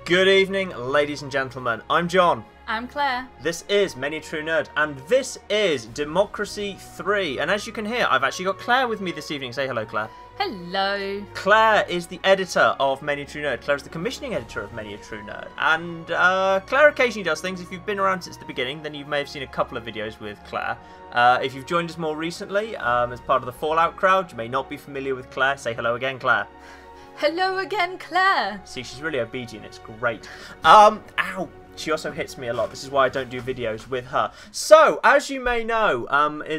Good evening, ladies and gentlemen. I'm John. I'm Claire. This is Many True Nerd, and this is Democracy 3. And as you can hear, I've actually got Claire with me this evening. Say hello, Claire. Hello. Claire is the editor of Many True Nerd. Claire is the commissioning editor of Many True Nerd. And Claire occasionally does things. If you've been around since the beginning, then you may have seen a couple of videos with Claire. If you've joined us more recently, as part of the Fallout crowd, you may not be familiar with Claire. Say hello again, Claire. Hello again, Claire. See, she's really obedient. It's great. Ow. She also hits me a lot. This is why I don't do videos with her. So, as you may know,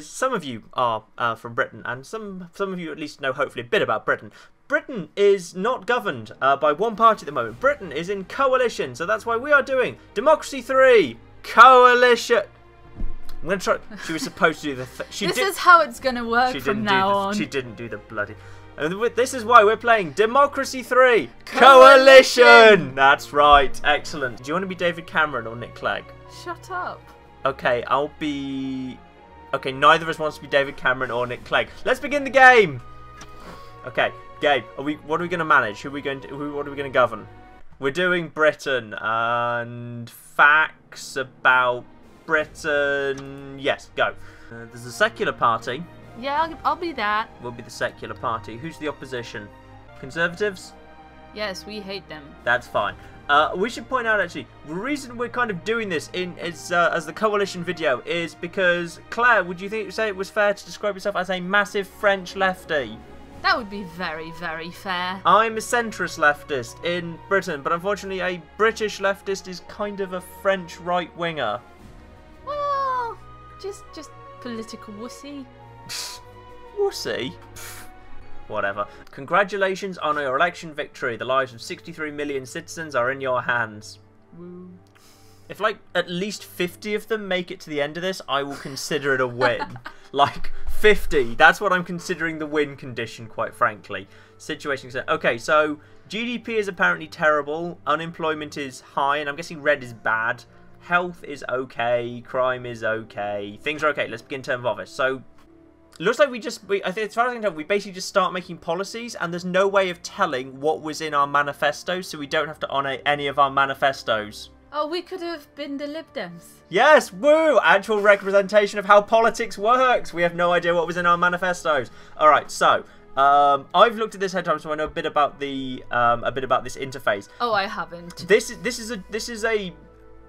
some of you are from Britain, and some of you at least know hopefully a bit about Britain. Britain is not governed by one party at the moment. Britain is in coalition, so that's why we are doing Democracy 3 Coalition. I'm going to try. She was supposed to do the. This is how it's going to work from now on. She didn't do the bloody. And this is why we're playing Democracy 3 Coalition! That's right. Excellent. Do you want to be David Cameron or Nick Clegg? Shut up. Okay, I'll be... Okay, neither of us wants to be David Cameron or Nick Clegg. Let's begin the game! Okay, game. What are we going to manage? What are we going to govern? We're doing Britain and facts about Britain. Yes, go. There's a secular party. Yeah, I'll be that. We'll be the secular party. Who's the opposition? Conservatives? Yes, we hate them. That's fine. We should point out, actually, the reason we're kind of doing this as the coalition video is because, Claire, would you say it was fair to describe yourself as a massive French lefty? That would be very, very fair. I'm a centrist leftist in Britain, but unfortunately a British leftist is kind of a French right-winger. Well, just political wussy. Wussy? Whatever. Congratulations on your election victory. The lives of 63 million citizens are in your hands. Woo. If, like, at least 50 of them make it to the end of this, I will consider it a win. Like, 50. That's what I'm considering the win condition, quite frankly. Situation. Okay, so GDP is apparently terrible. Unemployment is high, and I'm guessing red is bad. Health is okay. Crime is okay. Things are okay. Let's begin term of office. So, looks like I think as far as I can tell, we basically just start making policies, and there's no way of telling what was in our manifestos, so we don't have to honour any of our manifestos. Oh, we could have been the Lib Dems. Yes, woo! Actual representation of how politics works. We have no idea what was in our manifestos. All right, so I've looked at this ahead of time, so I know a bit about this interface. Oh, I haven't. This is a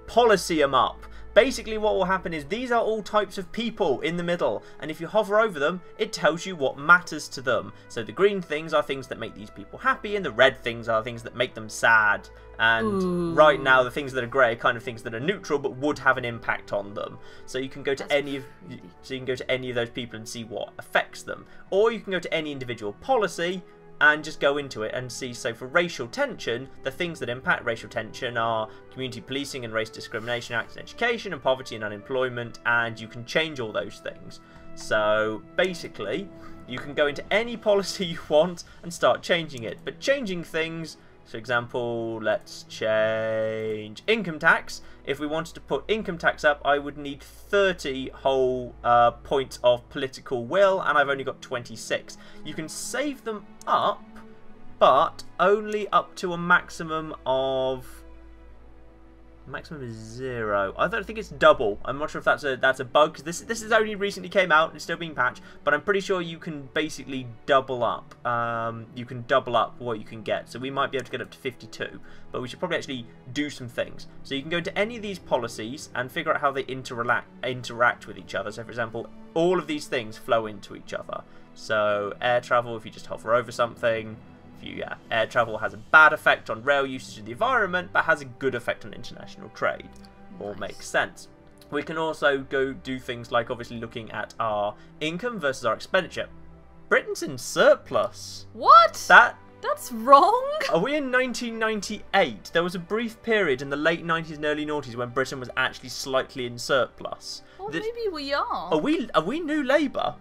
policy-em-up. Basically what will happen is these are all types of people in the middle, and if you hover over them, it tells you what matters to them. So the green things are things that make these people happy, and the red things are things that make them sad. And Ooh. Right now, the things that are grey are kind of things that are neutral but would have an impact on them. So you can go to any of those people and see what affects them, or you can go to any individual policy and just go into it and see. So for racial tension, the things that impact racial tension are community policing and race discrimination, acts in education, and poverty and unemployment, and you can change all those things. So basically, you can go into any policy you want and start changing it. But changing things, for example, let's change income tax. If we wanted to put income tax up, I would need 30 whole points of political will, and I've only got 26. You can save them up, but only up to a maximum of... Maximum is 0. I don't think it's double. I'm not sure if that's a bug, because this is only recently came out and it's still being patched, but I'm pretty sure you can basically double up. You can double up what you can get, so we might be able to get up to 52, but we should probably actually do some things. So you can go into any of these policies and figure out how they interact with each other. So for example, all of these things flow into each other. So air travel, if you just hover over something. Air travel has a bad effect on rail usage of the environment, but has a good effect on international trade. All makes sense. We can also go do things like obviously looking at our income versus our expenditure. Britain's in surplus. What? That's wrong. Are we in 1998? There was a brief period in the late 90s and early noughties when Britain was actually slightly in surplus. Well, maybe we are. Are we New Labour?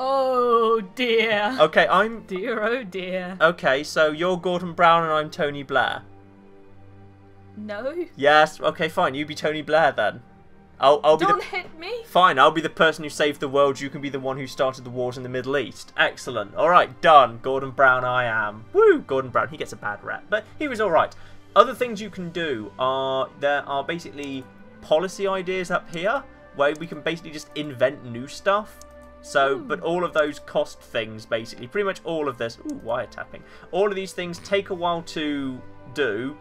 Oh dear. Okay, Dear, oh dear. Okay, so you're Gordon Brown and I'm Tony Blair. No. Yes. Okay, fine. You be Tony Blair then. Don't hit me. Fine. I'll be the person who saved the world. You can be the one who started the wars in the Middle East. Excellent. All right, done. Gordon Brown, I am. Woo, Gordon Brown. He gets a bad rep, but he was all right. Other things you can do are, there are basically policy ideas up here where we can basically just invent new stuff. So, but all of those cost things, basically. Pretty much all of this. Ooh, wiretapping. All of these things take a while to do,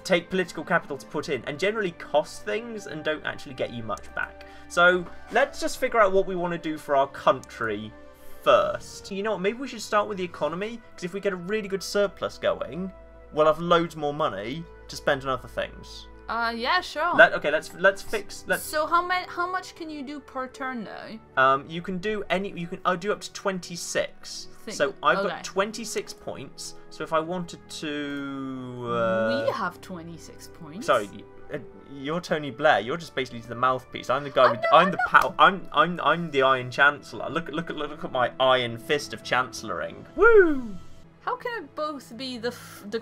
take political capital to put in, and generally cost things and don't actually get you much back. So, let's just figure out what we want to do for our country first. You know what, maybe we should start with the economy, because if we get a really good surplus going, we'll have loads more money to spend on other things. Yeah, sure. Let's fix. So how much can you do per turn though? You can do do up to 26. So I've got 26 points. So if I wanted to, we have 26 points. Sorry, you're Tony Blair. You're just basically the mouthpiece. I'm the guy. I'm the Iron Chancellor. Look at my iron fist of chancelloring. Woo! How can it both be the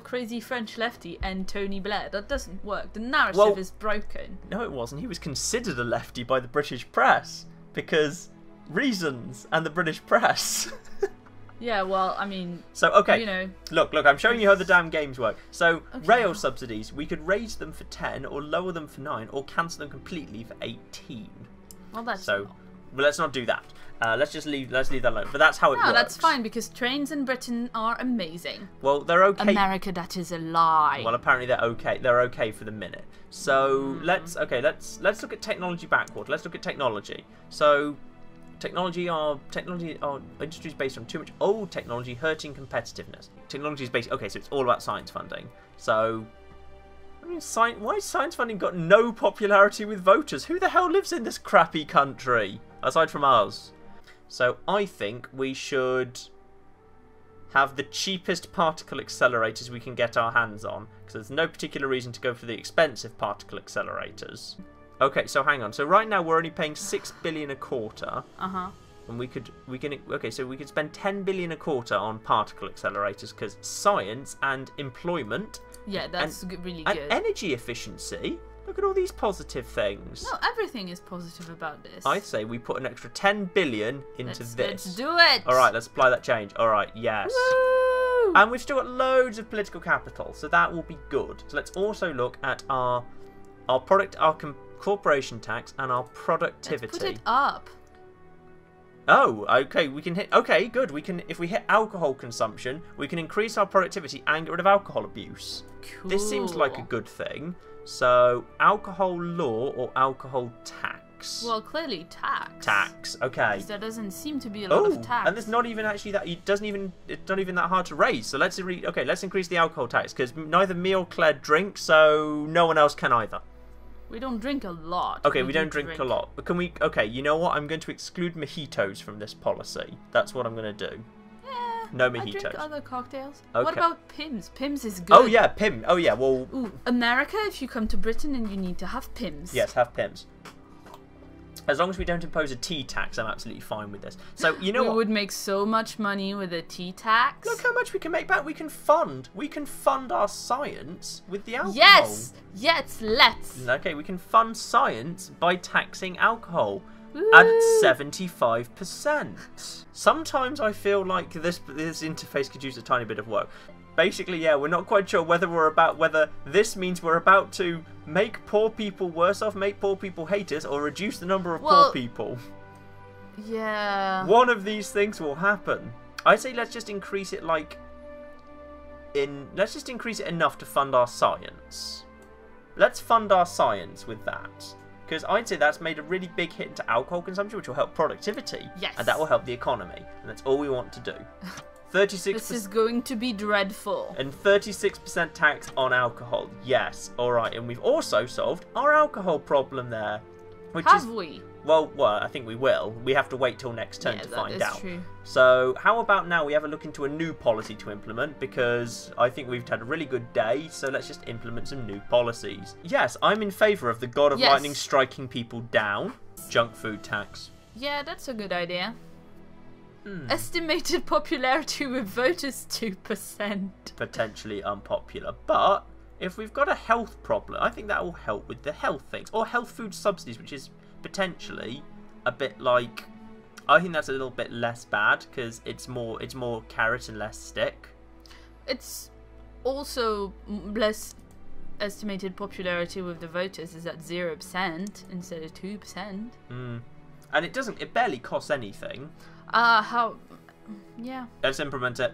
crazy French lefty and Tony Blair? That doesn't work. The narrative is broken. No, it wasn't. He was considered a lefty by the British press because reasons and the British press. Yeah, well, I mean... So, okay, you know... Look, I'm showing you how the damn games work. So, rail subsidies, we could raise them for 10 or lower them for 9 or cancel them completely for 18. Well, that's... So, well, let's not do that. Let's leave that alone. But that's how it works. No, that's fine, because trains in Britain are amazing. Well, they're okay. America, that is a lie. Well, apparently they're okay. They're okay for the minute. So let's look at technology backward. Let's look at technology. So technology are industries based on too much old technology hurting competitiveness. Technology is based. Okay, so it's all about science funding. So. I mean, why has science funding got no popularity with voters? Who the hell lives in this crappy country? Aside from us. So I think we should have the cheapest particle accelerators we can get our hands on, because there's no particular reason to go for the expensive particle accelerators. Okay, so hang on. So right now we're only paying 6 billion a quarter. And we could spend 10 billion a quarter on particle accelerators, because science and employment. Yeah, that's really and good. Energy efficiency. Look at all these positive things. No, everything is positive about this. I say we put an extra 10 billion into this. Let's do it. All right, let's apply that change. All right, yes. Woo! And we've still got loads of political capital, so that will be good. So let's also look at our corporation tax and our productivity. Let's put it up. Oh, okay. We can hit. Okay, good. We can, if we hit alcohol consumption, we can increase our productivity and get rid of alcohol abuse. Cool. This seems like a good thing. So, alcohol law or alcohol tax? Well, clearly tax. Tax. Okay. There doesn't seem to be a lot of tax. And there's not even actually that. It's not even that hard to raise. So let's increase the alcohol tax, because neither me or Claire drink, so no one else can either. We don't drink a lot. Okay, we don't drink a lot. But can we... Okay, you know what? I'm going to exclude mojitos from this policy. That's what I'm going to do. Yeah. No mojitos. I drink other cocktails. Okay. What about Pimm's? Pimm's is good. Oh, yeah, Pim. Oh, yeah, well... Ooh, America, if you come to Britain and you need to have Pimm's. Yes, have Pimm's. As long as we don't impose a tea tax, I'm absolutely fine with this. So, you know what? We would make so much money with a tea tax. Look how much we can make back. We can fund our science with the alcohol. Yes! Yes, let's! Okay, we can fund science by taxing alcohol Woo. at 75%. Sometimes I feel like this interface could use a tiny bit of work. Basically, yeah, we're not quite sure whether this means we're about to make poor people worse off, make poor people hate us, or reduce the number of poor people. Yeah. One of these things will happen. I say let's just increase it let's just increase it enough to fund our science. Let's fund our science with that. Because I'd say that's made a really big hit into alcohol consumption, which will help productivity. Yes. And that will help the economy. And that's all we want to do. 36%. This is going to be dreadful. And 36% tax on alcohol. Yes. All right. And we've also solved our alcohol problem there. Have we? Well, I think we will. We have to wait till next turn to find out. True. So how about now we have a look into a new policy to implement, because I think we've had a really good day, so let's just implement some new policies. Yes, I'm in favour of the God of Lightning striking people down. Junk food tax. Yeah, that's a good idea. Estimated popularity with voters 2%. Potentially unpopular, but if we've got a health problem, I think that will help with the health things. Or health food subsidies, which is potentially a bit like... I think that's a little bit less bad, because it's more carrot and less stick. It's also less estimated popularity with the voters is at 0% instead of 2%. And it barely costs anything. Yeah. Let's implement it.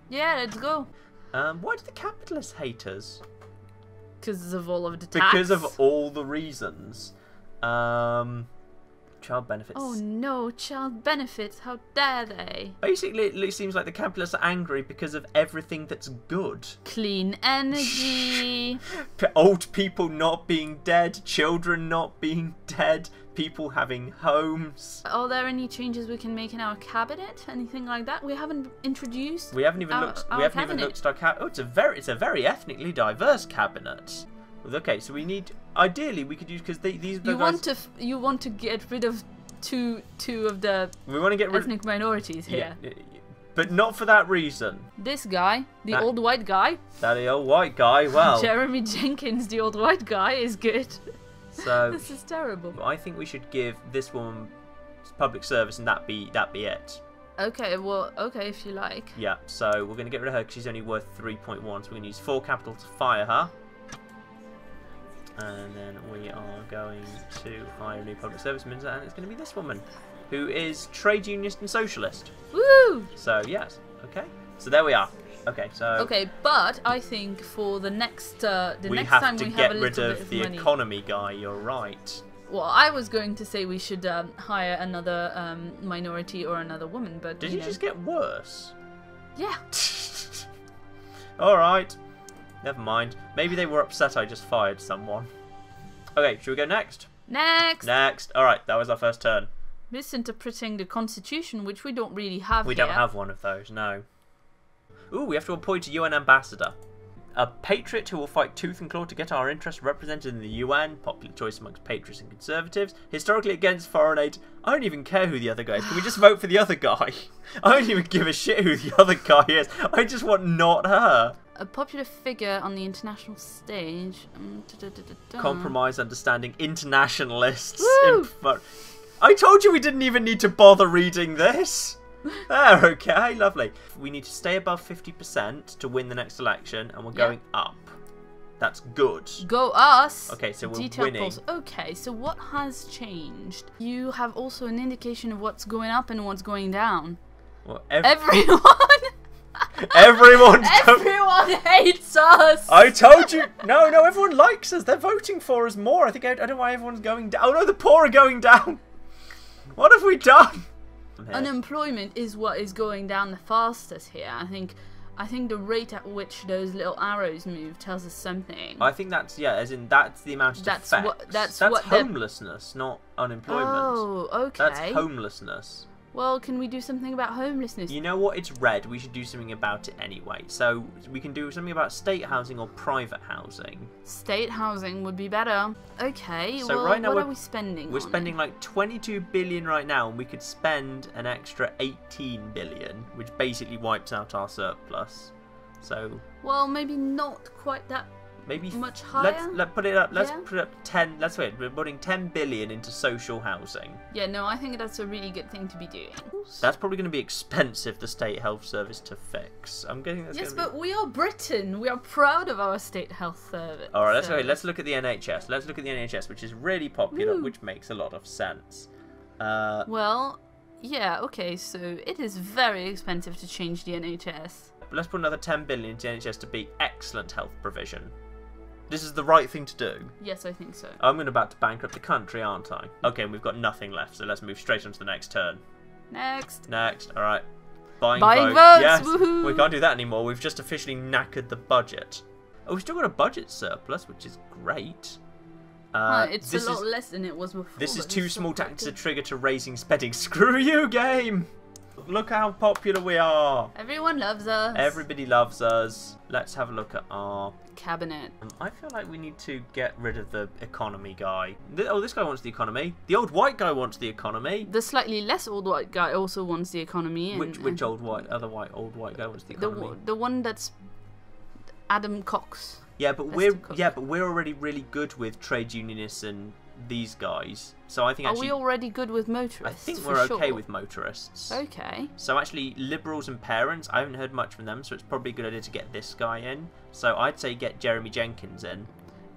Yeah, let's go. Why do the capitalists hate us? Because of all of the tax. Because of all the reasons. Child benefits. Oh no, child benefits, how dare they? Basically, it seems like the capitalists are angry because of everything that's good. Clean energy. Old people not being dead, children not being dead, people having homes. Are there any changes we can make in our cabinet? Anything like that? We haven't introduced. We haven't even looked. We haven't even looked at our cabinet. Oh, it's a very ethnically diverse cabinet. Okay, so we need. Ideally, we could use because these. You want to get rid of two of the. We want to get rid ethnic minorities here. Yeah, but not for that reason. This guy, the old white guy. The old white guy. Well. Jeremy Jenkins, the old white guy, is good. So. This is terrible. I think we should give this woman public service, and that be it. Okay, well, okay, if you like. Yeah. So we're going to get rid of her because she's only worth 3.1. So we're going to use 4 capital to fire her. And then we are going to hire a new public service minister, and it's going to be this woman, who is trade unionist and socialist. Woo! So yes, okay. So there we are. Okay, so. Okay, but I think for the next time we have a little bit of money. We have to get rid of the economy guy. You're right. Well, I was going to say we should hire another minority or another woman, but did you just get worse? Yeah. All right. Never mind. Maybe they were upset I just fired someone. Okay, should we go next? Next! Next. Alright, that was our first turn. Misinterpreting the Constitution, which we don't really have We don't have one of those, no. Ooh, we have to appoint a UN ambassador. A patriot who will fight tooth and claw to get our interests represented in the UN. Popular choice amongst patriots and conservatives. Historically against foreign aid. I don't even care who the other guy is. Can we just vote for the other guy? I don't even give a shit who the other guy is. I just want not her. A popular figure on the international stage. Compromise, understanding, internationalists. Woo! I told you we didn't even need to bother reading this. There, okay, lovely. We need to stay above 50% to win the next election, and we're going up. That's good. Go us! Okay, so we're Detailed winning. polls. Okay, so what has changed? You have also an indication of what's going up and what's going down. Well, everyone! Everyone hates us! I told you! No, everyone likes us. They're voting for us more. I don't know why everyone's going down. Oh no, the poor are going down! What have we done? Unemployment is what is going down the fastest here. I think the rate at which those little arrows move tells us something. I think that's, as in that's the amount of effects. That's homelessness, not unemployment. Oh, okay. That's homelessness. Well, can we do something about homelessness? You know what? It's red. We should do something about it anyway. So we can do something about state housing or private housing. State housing would be better. Okay, so well, right now what are we spending We're spending like 22 billion right now, and we could spend an extra 18 billion, which basically wipes out our surplus. So. Well, maybe not quite that. Maybe much higher. Let's put it up. Let's put up 10. Let's wait. We're putting 10 billion into social housing. Yeah, no, I think that's a really good thing to be doing. That's probably going to be expensive, the state health service to fix. I'm getting that's. Yes, but we are Britain. We are proud of our state health service. All right, let's look at the NHS. Let's look at the NHS, which is really popular, which makes a lot of sense. Well, yeah, okay, so it is very expensive to change the NHS. Let's put another 10 billion into the NHS to be excellent health provision. This is the right thing to do. Yes, I think so. I'm about to bankrupt the country, aren't I? Okay, and we've got nothing left, so let's move straight on to the next turn. Next. All right. Buying votes. Yes. Woohoo. We can't do that anymore. We've just officially knackered the budget. Oh, we've still got a budget surplus, which is great. It's a lot less than it was before. This is too small to act as a trigger to raising spending. Screw you, game! Look how popular we are. Everyone loves us. Everybody loves us. Let's have a look at our cabinet. I feel like we need to get rid of the economy guy. This guy wants the economy. The old white guy wants the economy. The slightly less old white guy also wants the economy. Which old white guy wants the economy? The one that's Adam Cox. Yeah, but we're already really good with trade unionists and these guys. So I think Are actually... we already good with motorists? I think we're okay with motorists. Okay. So actually, Liberals and parents, I haven't heard much from them, so it's probably a good idea to get this guy in. So I'd say get Jeremy Jenkins in.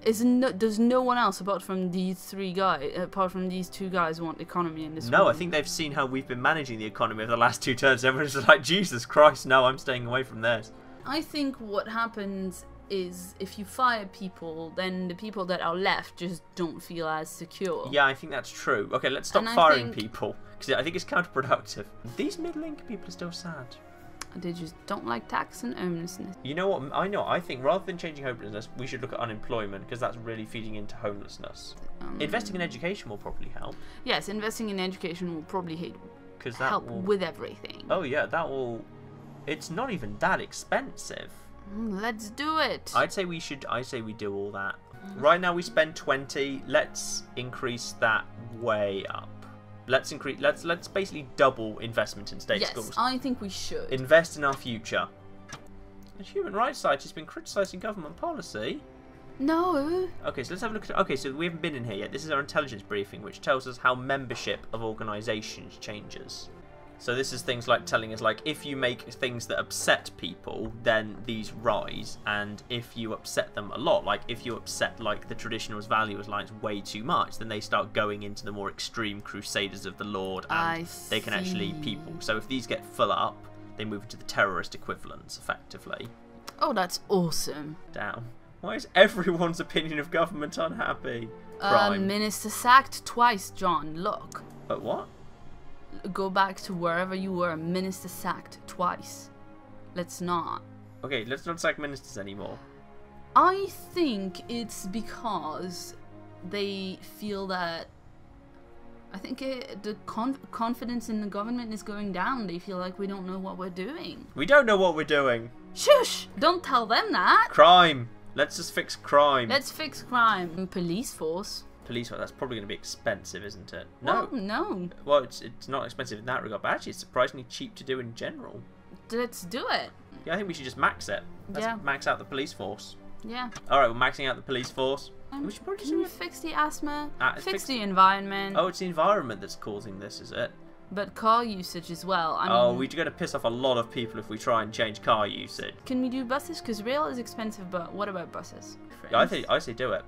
Does no one else apart from these two guys want economy in this No, room? I think they've seen how we've been managing the economy over the last 2 turns. Everyone's just like, Jesus Christ, no, I'm staying away from this. I think what happens is if you fire people, then the people that are left just don't feel as secure. Yeah, I think that's true. Okay, let's stop firing people, because I think it's counterproductive. These middle-income people are still sad. They just don't like tax and homelessness. You know what? I think rather than changing homelessness, we should look at unemployment, because that's really feeding into homelessness. Investing in education will probably help. Yes, investing in education will probably help with everything. Oh yeah, that will... It's not even that expensive. Let's do it. I say we do all that. Right now we spend 20. Let's increase that way up. Let's basically double investment in state schools. Yes, I think we should. Invest in our future. The Human Rights Society has been criticising government policy. No. Okay, so let's have a look at... Okay, so we haven't been in here yet. This is our intelligence briefing, which tells us how membership of organisations changes. So this is things like telling us, like, if you make things that upset people, then these rise, and if you upset them a lot, like if you upset like the Traditionalist Values Alliance way too much, then they start going into the more extreme Crusaders of the Lord, and they can actually people. So if these get full up, they move into the terrorist equivalents, effectively. Oh, that's awesome. Damn. Why is everyone's opinion of government unhappy? Crime. Minister sacked twice, John. Look. But what? Go back to wherever you were. Minister sacked twice. Let's not. Okay, let's not sack ministers anymore. I think it's because they feel that... I think the confidence in the government is going down. They feel like we don't know what we're doing. We don't know what we're doing. Shush! Don't tell them that. Crime. Let's just fix crime. Let's fix crime. Police force. Police force, that's probably going to be expensive, isn't it? No. Oh, no. Well, it's not expensive in that regard, but actually it's surprisingly cheap to do in general. Let's do it. Yeah, I think we should just max it. Let's max out the police force. Yeah. Alright, we're maxing out the police force. We should probably Can you fix the asthma? Fix the environment. Oh, it's the environment that's causing this, is it? But car usage as well. I mean, we're going to piss off a lot of people if we try and change car usage. Can we do buses? Because rail is expensive, but what about buses? Yeah, I say do it.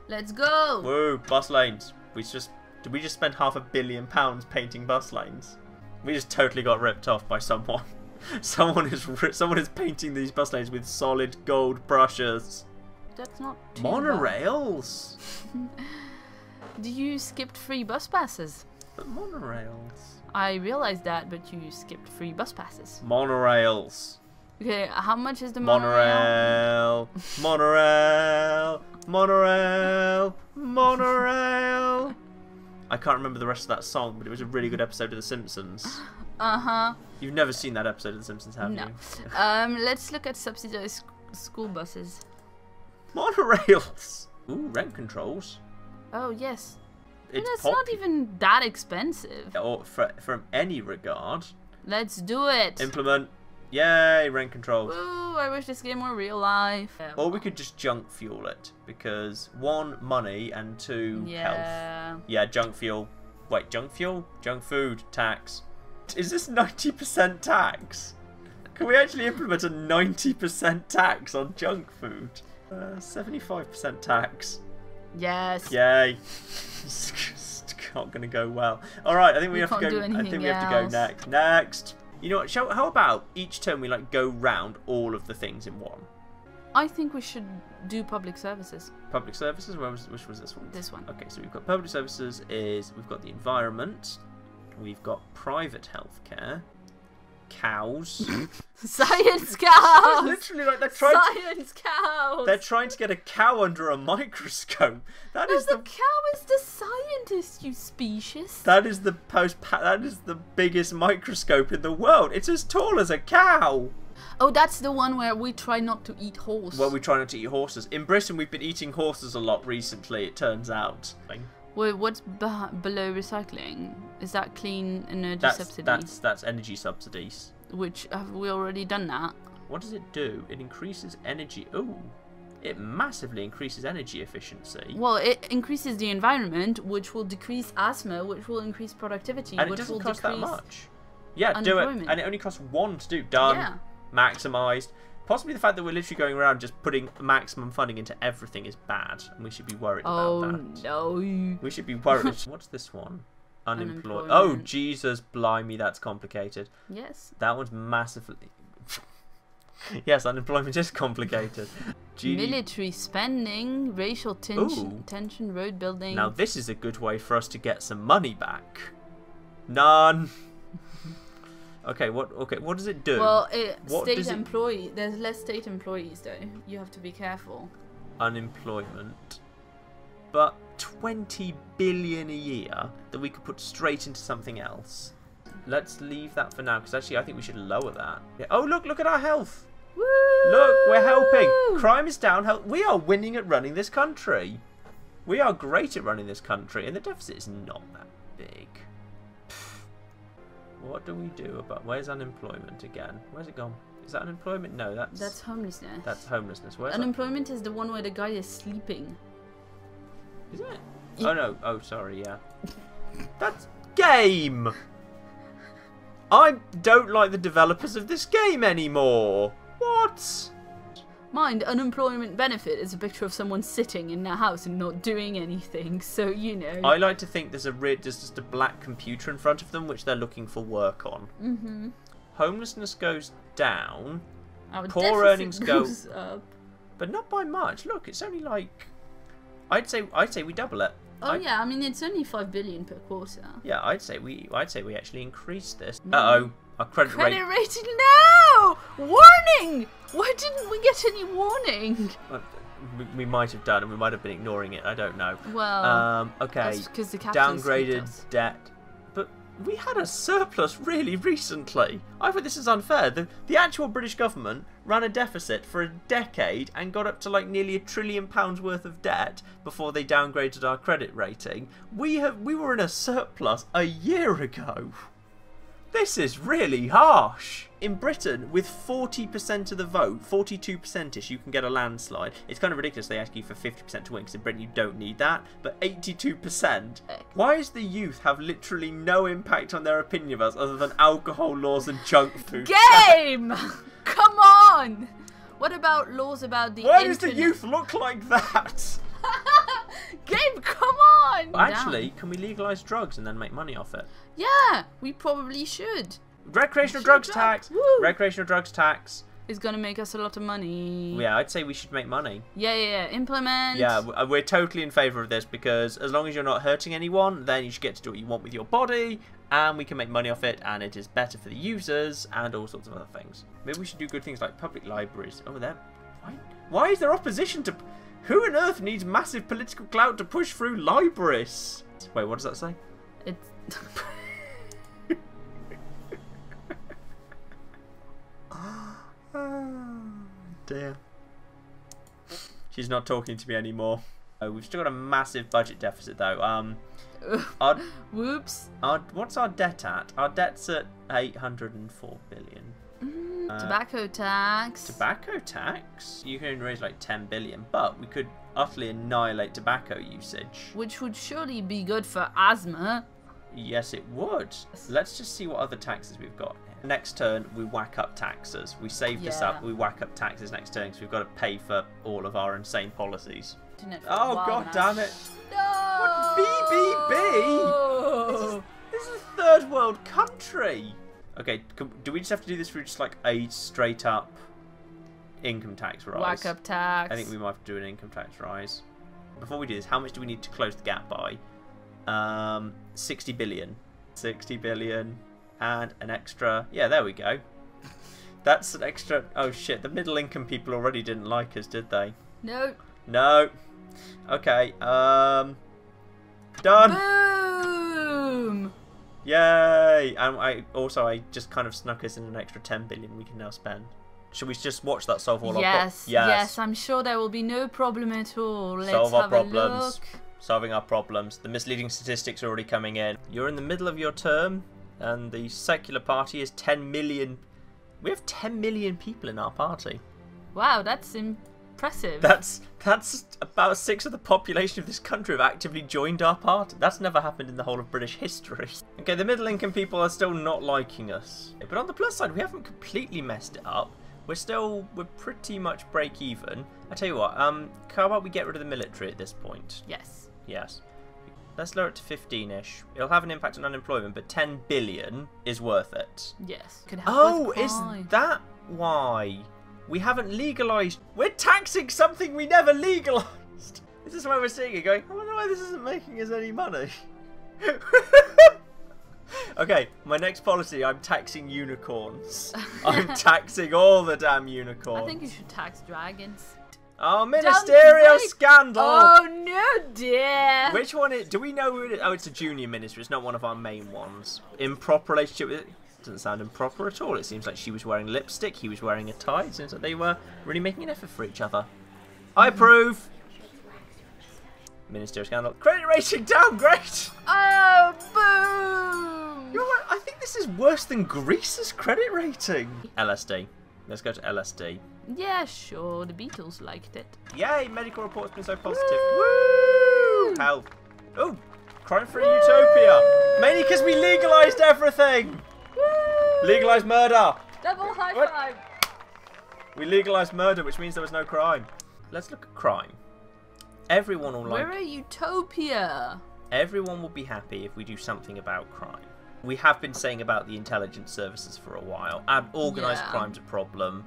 Let's go! Woo, bus lanes. Did we just spend £500 million painting bus lanes? We just totally got ripped off by someone. someone is painting these bus lanes with solid gold brushes. That's not too monorails. You skipped free bus passes. But monorails. I realized that, but you skipped free bus passes. Monorails. Okay, how much is the monorail? Monorail. Monorail. Monorail. I can't remember the rest of that song, but it was a really good episode of The Simpsons. You've never seen that episode of The Simpsons, have you? Let's look at subsidized school buses. Monorails. Ooh, rent controls. Oh yes. It's not even that expensive. Or from any regard. Let's do it. Implement. Yay, rent controls. Ooh, I wish this game were real life. Or we could just junk fuel it, because 1, money, and 2, health. Yeah, junk fuel. Wait, junk fuel? Junk food tax. Is this 90% tax? Can we actually implement a 90% tax on junk food? 75% tax. Yes. Yay. It's not going to go well. All right, I think we have to go. I think we have to go next. Next. You know what? How about each turn we like go round all of the things in one? I think we should do public services. Public services. Which was this one? This one. Okay, so we've got public services. We've got the environment. We've got private healthcare. Cows. Science cows! Literally, like they're trying. Science cows! They're trying to get a cow under a microscope. That is the cow is the scientist, you species. That is the biggest microscope in the world. It's as tall as a cow. Oh, that's the one where we try not to eat horse. Well, we try not to eat horses. In Britain, we've been eating horses a lot recently, it turns out. Wait, what's below recycling? Is that clean energy subsidies? That's energy subsidies. Which, have we already done that? What does it do? It increases energy. Ooh. It massively increases energy efficiency. Well, it increases the environment, which will decrease asthma, which will increase productivity, And it which doesn't will cost that decrease much. Yeah, do it. And it only costs 1 to do. Done. Yeah. Maximised. Possibly the fact that we're literally going around just putting maximum funding into everything is bad, and we should be worried about that. Oh no. We should be worried. What's this one? Unemployed. Oh, Jesus, blimey, that's complicated. Yes. That one's massively... Yes, unemployment is complicated. Military spending, racial tension, road building. Now this is a good way for us to get some money back. None. Okay, what does it do? Well, there's less state employees though. You have to be careful. Unemployment. But 20 billion a year that we could put straight into something else. Let's leave that for now, because actually I think we should lower that. Yeah. Oh, look at our health. Woo! Look, we're helping. Crime is down. We are winning at running this country. We are great at running this country, and the deficit is not that big. What do we do about... Where's unemployment again? Where's it gone? Is that unemployment? No, that's homelessness. That's homelessness. Where's unemployment is the one where the guy is sleeping. Is it? Oh no. Oh, sorry. Yeah. That's game. I don't like the developers of this game anymore. What? Mind, unemployment benefit is a picture of someone sitting in their house and not doing anything, so you know. I like to think there's just a black computer in front of them which they're looking for work on. Mm-hmm. Homelessness goes down. Our poor earnings goes up. But not by much. Look, it's only like... I'd say we double it. Oh yeah, I mean it's only 5 billion per quarter. Yeah, I'd say we actually increase this. No. Uh-oh. Our credit rating, no! Warning! Why didn't we get any warning? We might have done, and we might have been ignoring it. I don't know. Well, okay. Because the downgraded debt, but we had a surplus really recently. I thought this is unfair. The actual British government ran a deficit for a decade and got up to like nearly £1 trillion worth of debt before they downgraded our credit rating. We were in a surplus a year ago. This is really harsh. In Britain, with 40% of the vote, 42%ish, you can get a landslide. It's kind of ridiculous they ask you for 50% to win, because in Britain you don't need that. But 82%. Why does the youth have literally no impact on their opinion of us other than alcohol laws and junk food? Game! Come on! What about laws about the internet? Why does the youth look like that? Game, come on! Actually, can we legalise drugs and then make money off it? Yeah, we probably should. Recreational Drugs Tax! Woo. Recreational Drugs Tax. Is gonna make us a lot of money. Yeah, I'd say we should make money. Yeah. Implement. Yeah, we're totally in favour of this, because as long as you're not hurting anyone, then you should get to do what you want with your body, and we can make money off it, and it is better for the users, and all sorts of other things. Maybe we should do good things like public libraries. Oh, there. Why is there opposition to... Who on earth needs massive political clout to push through libraries? Wait, what does that say? It's... Dear. She's not talking to me anymore. Oh, we've still got a massive budget deficit though. Whoops. What's our debt at? Our debt's at 804 billion. Tobacco tax. Tobacco tax? You can only raise like 10 billion, but we could utterly annihilate tobacco usage. Which would surely be good for asthma. Yes, it would. Let's just see what other taxes we've got. Next turn, we whack up taxes. We save this up, we whack up taxes next turn, because we've got to pay for all of our insane policies. Oh, god damn it. No! What BBB? This is a third world country. Okay, do we just have to do this through just like a straight up income tax rise? Whack up tax. I think we might have to do an income tax rise. Before we do this, how much do we need to close the gap by? 60 billion. 60 billion. And an extra... Yeah, there we go. That's an extra... Oh, shit. The middle income people already didn't like us, did they? No. No. Okay. Done. Boom! Yay! And I just kind of snuck us in an extra 10 billion we can now spend. Should we just watch that solve all our problems? Yes, I'm sure there will be no problem at all. Let's solve our have problems. a look. Solving our problems. The misleading statistics are already coming in. You're in the middle of your term, and the secular party is 10 million. We have 10 million people in our party. Wow, that's impressive. That's about 1/6 of the population of this country have actively joined our party. That's never happened in the whole of British history. Okay, the middle income people are still not liking us. But on the plus side, we haven't completely messed it up. We're pretty much break even. I tell you what, how about we get rid of the military at this point? Yes. Yes. Let's lower it to 15-ish. It'll have an impact on unemployment, but 10 billion is worth it. Yes. Could help Oh, with is crime. that why? We haven't legalised. We're taxing something we never legalised. This is why we're seeing it going, I wonder why this isn't making us any money. Okay, my next policy, I'm taxing unicorns. I'm taxing all the damn unicorns. I think you should tax dragons. Oh, Ministerial Scandal! Oh, no, dear! Which one is... Do we know who it is? Oh, it's a junior minister. It's not one of our main ones. Improper relationship with... Doesn't sound improper at all. It seems like she was wearing lipstick, he was wearing a tie. It seems like they were really making an effort for each other. I approve! Ministerial Scandal. Credit rating downgrade! Oh, boom! You know what? I think this is worse than Greece's credit rating. LSD. Let's go to LSD. Yeah, sure. The Beatles liked it. Yay! Medical report's been so positive. Woo! Health. Oh! Crime-free utopia. Mainly because we legalised everything. Woo! Legalised murder. Double high What? five. We legalised murder, which means there was no crime. Let's look at crime. Everyone will like. We're a utopia. Everyone will be happy if we do something about crime. We have been saying about the intelligence services for a while, and organised crime's a problem.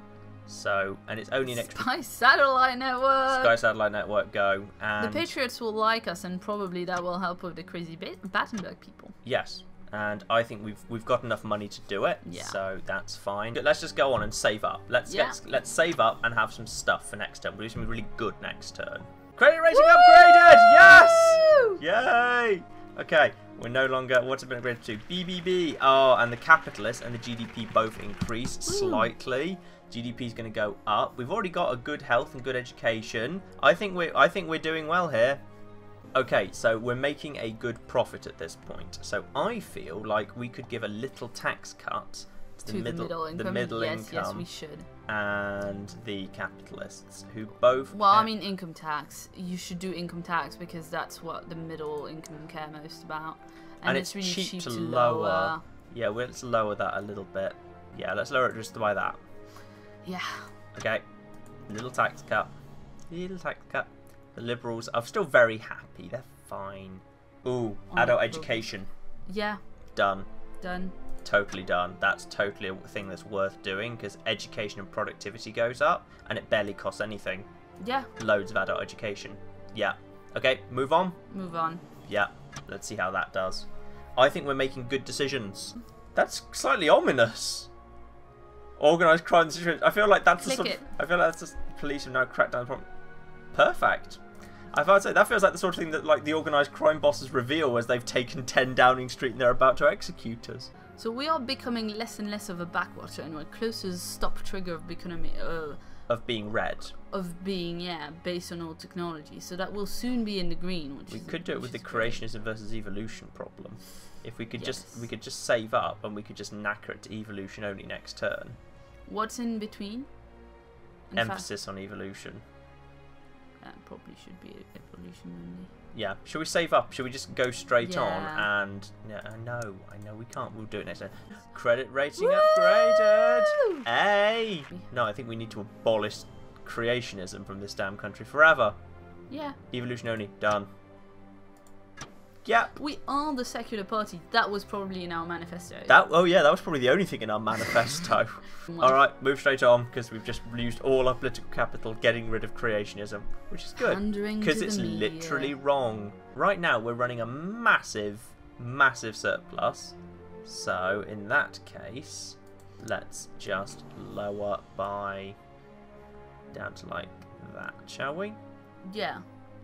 So, and it's only next. Spy Satellite Network. Sky Satellite Network, go. And The Patriots will like us, and probably that will help with the crazy Battenberg people. yes, and I think we've got enough money to do it. Yeah. So that's fine. Let's just go on and save up. Let's save up and have some stuff for next turn. We'll do something really good next turn. Credit rating upgraded! Yes! Yay! Okay, we're no longer... What's it been upgraded to? BBB. Oh, and the capitalist and the GDP both increased slightly. GDP is going to go up. We've already got a good health and good education. I think we're doing well here. Okay, so we're making a good profit at this point. So I feel like we could give a little tax cut to the middle income. Yes, we should. And the capitalists, who both... Well, I mean income tax. You should do income tax because that's what the middle income care most about. And it's really cheap to lower. Yeah, well, let's lower that a little bit. Yeah, let's lower it just by that. Yeah. Okay. Little tax cut. Little tax cut. The Liberals are still very happy. They're fine. Ooh, adult education. Yeah. Done. Done. Totally done. That's totally a thing that's worth doing because education and productivity goes up and it barely costs anything. Yeah. Loads of adult education. Yeah. Okay, move on. Move on. Yeah. Let's see how that does. I think we're making good decisions. That's slightly ominous. Organised crime situation. I feel like that's the sort of, I feel like that's the police have now cracked down on the problem. Perfect. I would say that feels like the sort of thing that like the organised crime bosses reveal as they've taken 10 Downing Street and they're about to execute us. So we are becoming less and less of a backwater, and we're close to the stop trigger of becoming of being red. Of being based on old technology. So that will soon be in the green. We could do it with the creationism versus evolution problem. If we could just save up and we could just knacker it to evolution only next turn. What's in between? Emphasis on evolution. That probably should be evolution only. Yeah. Shall we save up? Shall we just go straight on? And I know we can't. We'll do it next time. Credit rating upgraded. Hey. No, I think we need to abolish creationism from this damn country forever. Yeah. Evolution only. Done. Yep. We are the secular party. That was probably in our manifesto. That was probably the only thing in our manifesto. Alright, move straight on, because we've just used all our political capital getting rid of creationism, which is good, because it's literally wrong. Right now, we're running a massive, massive surplus. So, in that case, let's just lower by down to like that, shall we? Yeah.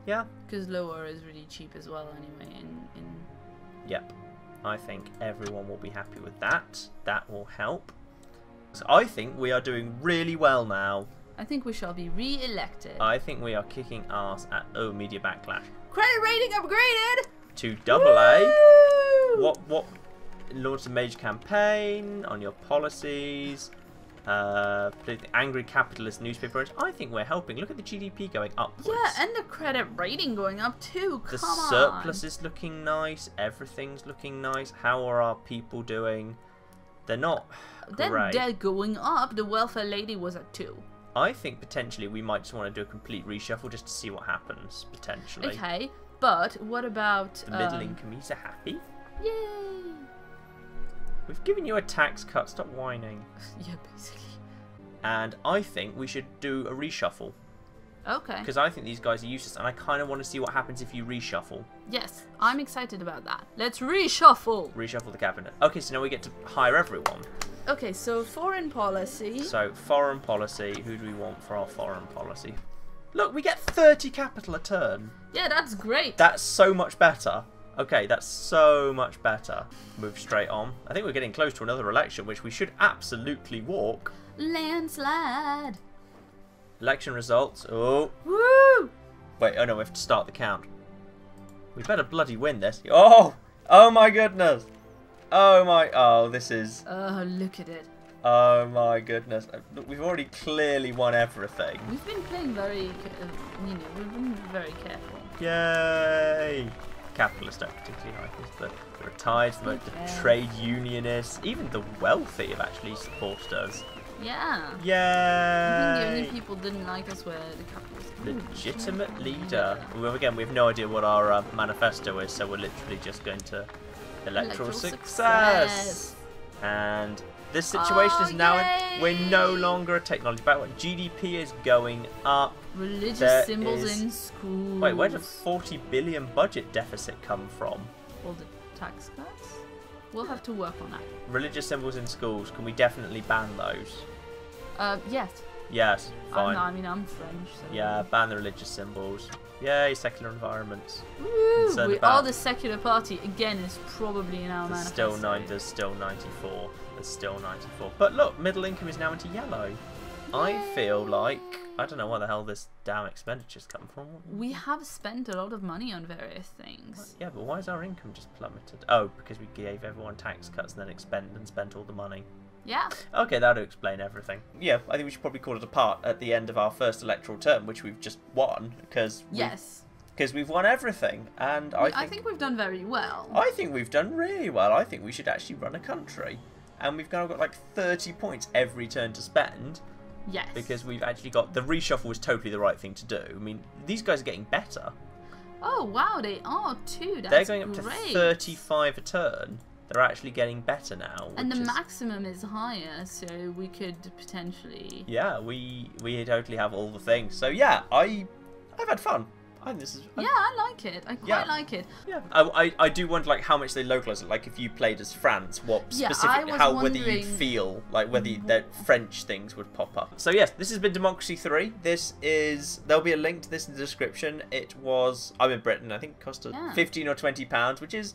Yeah. Because lower is really cheap as well anyway. Yep. I think everyone will be happy with that. That will help. So I think we are doing really well now. I think we shall be re-elected. I think we are kicking ass at media backlash. Credit rating upgraded to AA. What launched a major campaign on your policies. The angry capitalist newspaper owners. I think we're helping. Look at the GDP going upwards. Yeah, and the credit rating going up too. The Come on. surplus is looking nice. Everything's looking nice. How are our people doing? They're not great. They're going up. The welfare lady was at 2. I think potentially we might just want to do a complete reshuffle just to see what happens, potentially. Okay, but what about... The middle incomes are happy. Yay! We've given you a tax cut. Stop whining. Yeah, basically. And I think we should do a reshuffle. Okay. Because I think these guys are useless, and I kind of want to see what happens if you reshuffle. Yes, I'm excited about that. Let's reshuffle! Reshuffle the cabinet. Okay, so now we get to hire everyone. Okay, so foreign policy. So, foreign policy. Who do we want for our foreign policy? Look, we get 30 capital a turn. Yeah, that's great. That's so much better. Okay, that's so much better. Move straight on. I think we're getting close to another election, which we should absolutely walk. Landslide. Election results. Oh. Woo! Wait, oh no, we have to start the count. We better bloody win this. Oh! Oh my goodness! Oh my... Oh, this is... Oh, look at it. Oh my goodness. Look, we've already clearly won everything. We've been playing very... we've been very careful. Yay! Capitalists don't particularly like us, but the retired, the trade unionists, even the wealthy have actually supported us. Yeah. Yay! I think the only people didn't like us were the capitalists. Legitimate leader. Well, again, we have no idea what our manifesto is, so we're literally just going to electoral success. And this situation is now we're no longer a technology battle. GDP is going up. Religious symbols in schools. Wait, where did a 40 billion budget deficit come from? All the tax cuts? We'll have to work on that. Religious symbols in schools, can we definitely ban those? Yes. Yes, fine. I mean, I'm French, so... Yeah, ban the religious symbols. Yay, secular environments. Woo! We are the secular party. Again, is probably in our manifesto. There's still 94. There's still 94. But look, middle income is now into yellow. Yay. I feel like... I don't know where the hell this damn expenditure's come from. We have spent a lot of money on various things. Yeah, but why is our income just plummeted? Oh, because we gave everyone tax cuts and then spent all the money. Yeah. Okay, that'll explain everything. Yeah, I think we should probably call it a part at the end of our first electoral term, which we've just won, because we've won everything, and I think we've done very well. I think we've done really well. I think we should actually run a country, and we've now got like 30 points every turn to spend. Yes. Because we've actually got... The reshuffle was totally the right thing to do. I mean, these guys are getting better. Oh, wow, they are too. They're going up to 35 a turn. They're actually getting better now. And the maximum is higher, so we could potentially... Yeah, we totally have all the things. So yeah, I've had fun. I think this is... Yeah, I like it. I quite like it. Yeah. I do wonder like how much they localize it. Like if you played as France, what specifically, whether you'd feel like whether the French things would pop up. So yes, this has been Democracy 3. There'll be a link to this in the description. I'm in Britain. I think it cost us 15 or 20 pounds, which is,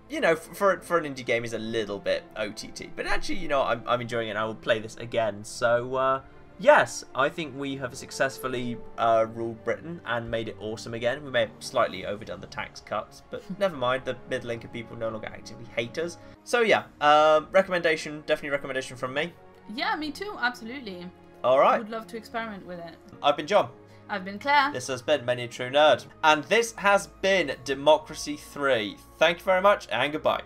you know, for an indie game is a little bit OTT. But actually, you know, I'm enjoying it and I will play this again. So yes, I think we have successfully ruled Britain and made it awesome again. We may have slightly overdone the tax cuts, but never mind. The middle income people no longer actively hate us. So yeah, definitely recommendation from me. Yeah, me too, absolutely. All right. I would love to experiment with it. I've been John. I've been Claire. This has been Many a True Nerd. And this has been Democracy 3. Thank you very much and goodbye.